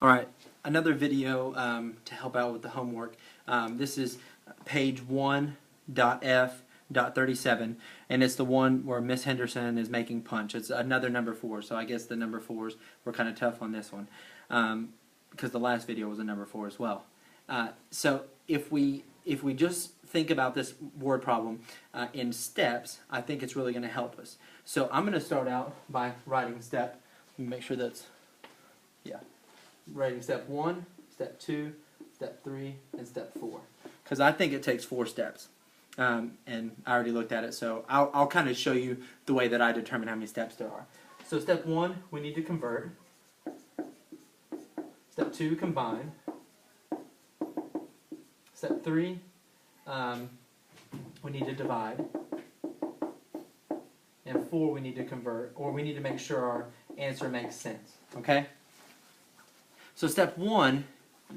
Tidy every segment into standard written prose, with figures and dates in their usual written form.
Alright, another video to help out with the homework. This is page 1.f.37, and it's the one where Miss Henderson is making punch. It's another number 4, so I guess the number 4s were kind of tough on this one, because the last video was a number 4 as well. So if we just think about this word problem in steps, I think it's really going to help us. So I'm going to start out by writing step. Let me make sure that's, yeah. Writing step 1, step 2, step 3, and step 4. Because I think it takes 4 steps. And I already looked at it, so I'll kind of show you the way that I determine how many steps there are. So step 1, we need to convert. Step 2, combine. Step 3, we need to divide. And 4, we need to convert, or we need to make sure our answer makes sense. Okay? So step 1,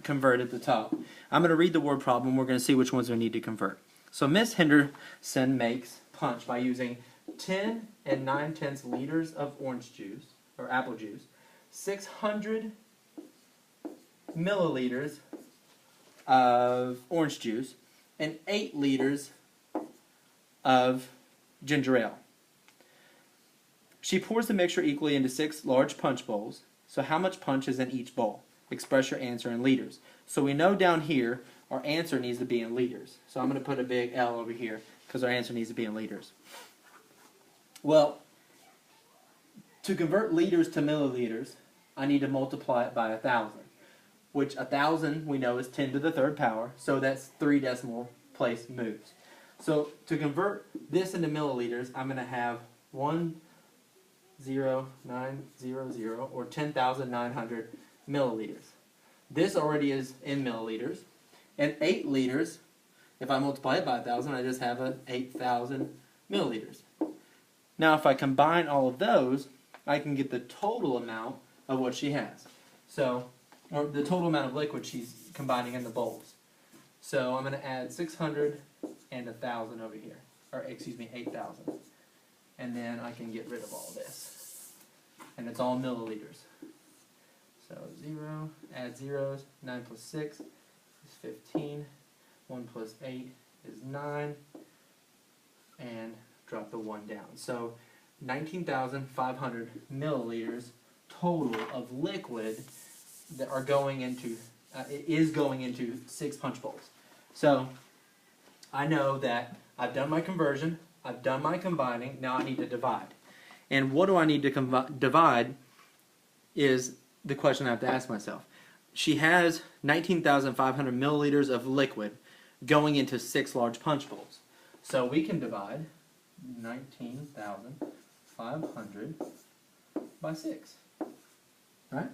convert at the top. I'm going to read the word problem. We're going to see which ones we need to convert. So Miss Henderson makes punch by using 10 9/10 liters of orange juice, or apple juice, 600 milliliters of orange juice, and 8 liters of ginger ale. She pours the mixture equally into 6 large punch bowls. So how much punch is in each bowl? Express your answer in liters. So we know down here our answer needs to be in liters. So I'm going to put a big L over here because our answer needs to be in liters. Well, to convert liters to milliliters, I need to multiply it by 1,000, which 1,000 we know is 10 to the 3rd power, so that's 3 decimal place moves. So to convert this into milliliters, I'm going to have 10900, or 10,900 milliliters. This already is in milliliters. And 8 liters, if I multiply it by 1,000, I just have 8,000 milliliters. Now if I combine all of those, I can get the total amount of what she has. So, or the total amount of liquid she's combining in the bowls. So I'm going to add 600 and 1,000 over here. Or excuse me, 8,000. And then I can get rid of all this. And it's all milliliters. So 0, add zeros, 9 plus 6 is 15, 1 plus 8 is 9, and drop the 1 down. So 19,500 milliliters total of liquid that are going into, is going into 6 punch bowls. So I know that I've done my conversion, I've done my combining, now I need to divide. And what do I need to divide is the question I have to ask myself. She has 19,500 milliliters of liquid going into 6 large punch bowls. So we can divide 19,500 by 6. Right?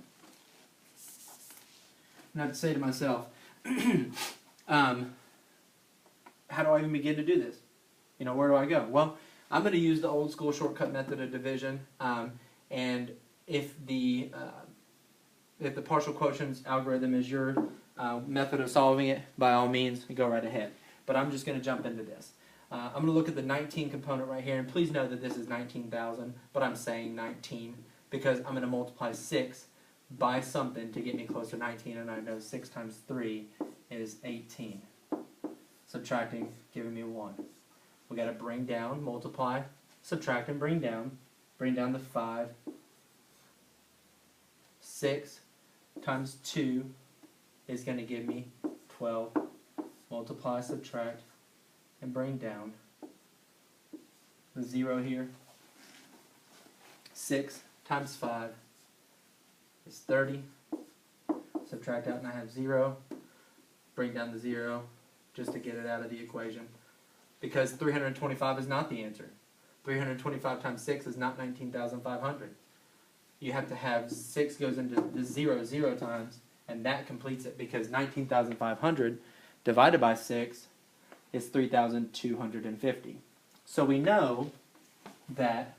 And I have to say to myself, how do I even begin to do this? You know, where do I go? Well, I'm going to use the old school shortcut method of division, and if the partial quotients algorithm is your method of solving it, by all means, go right ahead. But I'm just going to jump into this. I'm going to look at the 19 component right here, and please know that this is 19,000, but I'm saying 19 because I'm going to multiply 6 by something to get me close to 19, and I know 6 times 3 is 18. Subtracting, giving me 1. We got to bring down, multiply, subtract, and bring down. Bring down the 5. 6 times 2 is going to give me 12. Multiply, subtract, and bring down the 0 here. 6 times 5 is 30. Subtract out and I have 0. Bring down the 0 just to get it out of the equation. Because 325 is not the answer. 325 times 6 is not 19,500. You have to have 6 goes into the 0 times, and that completes it, because 19,500 divided by 6 is 3,250. So we know that,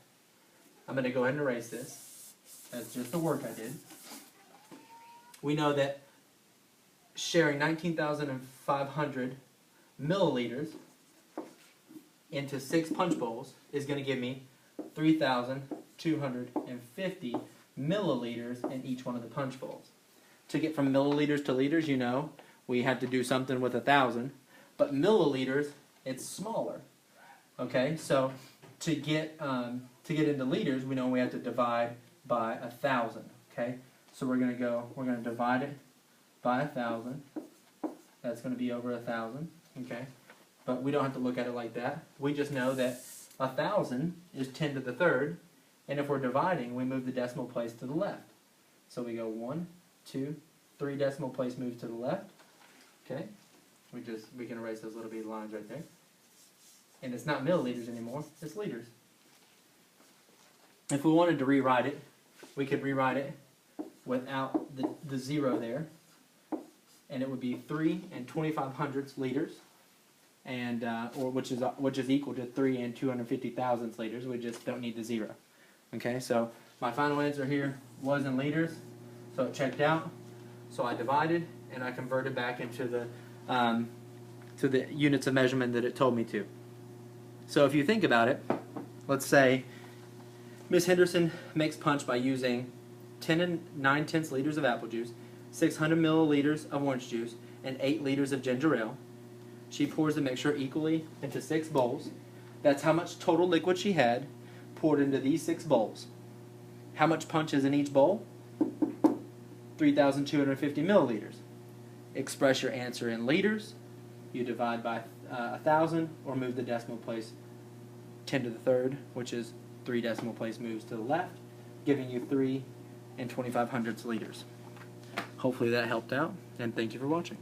I'm going to go ahead and erase this. That's just the work I did. We know that sharing 19,500 milliliters into 6 punch bowls is going to give me 3,250 milliliters in each one of the punch bowls. to get from milliliters to liters, you know, we have to do something with 1,000. But milliliters, it's smaller. Okay, so to get into liters, we know we have to divide by 1,000. Okay, so we're gonna divide it by 1,000. That's gonna be over 1,000. Okay, but we don't have to look at it like that. We just know that 1,000 is 10 to the third, and if we're dividing, we move the decimal place to the left. So we go 1, 2, 3 decimal place moves to the left. Okay, we can erase those little bitty lines right there. And it's not milliliters anymore, it's liters. If we wanted to rewrite it, we could rewrite it without the zero there, and it would be 3 and 25 liters, and or which is equal to 3 and 250 thousandths liters. We just don't need the zero. Okay, so my final answer here was in liters, so it checked out. So I divided and I converted back into the units of measurement that it told me to. So if you think about it, let's say Miss Henderson makes punch by using 10 and 9/10 liters of apple juice, 600 milliliters of orange juice, and 8 liters of ginger ale. She pours the mixture equally into 6 bowls. That's how much total liquid she had poured into these 6 bowls. How much punch is in each bowl? 3,250 milliliters. Express your answer in liters. You divide by 1,000 or move the decimal place 10 to the third, which is 3 decimal place moves to the left, giving you 3 and 25 liters. Hopefully that helped out, and thank you for watching.